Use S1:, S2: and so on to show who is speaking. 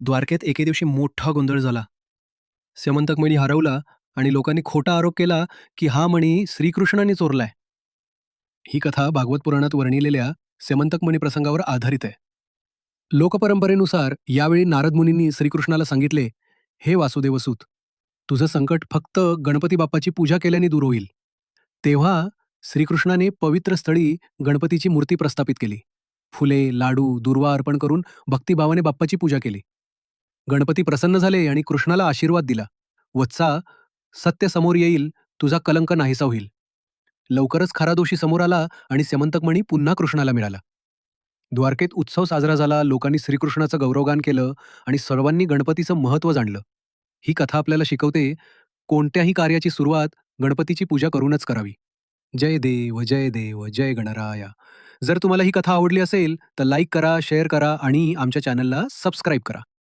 S1: द्वारकेत एके दिवशी मोठा गोंधळ झाला. स्यमंतक मणी हरवला आणि लोकांनी खोटा आरोप केला की हा मणी श्रीकृष्णाने चोरलाय. ही कथा भागवत पुराणात वर्णिलेल्या स्यमंतक मणी प्रसंगावर आधारित आहे. लोकपरंपरेनुसार यावेळी नारद मुनींनी श्रीकृष्णाला सांगितले, हे वासुदेवसूत, तुझं संकट फक्त गणपती बाप्पाची पूजा केल्याने दूर होईल. तेव्हा श्रीकृष्णाने पवित्र स्थळी गणपतीची मूर्ती प्रस्थापित केली. फुले, लाडू, दुर्वा अर्पण करून भक्तिभावाने बाप्पाची पूजा केली. गणपती प्रसन्न झाले आणि कृष्णाला आशीर्वाद दिला. वत्सा, सत्य समोर येईल, तुझा कलंक नाहीसा होईल. लवकरच खरा दोषी समोर आला आणि स्यमंतकमणी पुन्हा कृष्णाला मिळाला. द्वारकेत उत्सव साजरा झाला, लोकांनी श्रीकृष्णाचं गौरवगान केलं आणि सर्वांनी गणपतीचं महत्त्व जाणलं. ही कथा आपल्याला शिकवते, कोणत्याही कार्याची सुरुवात गणपतीची पूजा करूनच करावी. जय देव, जय देव, जय गणराया. जर तुम्हाला ही कथा आवडली असेल तर लाईक करा, शेअर करा आणि आमच्या चॅनलला सबस्क्राईब करा.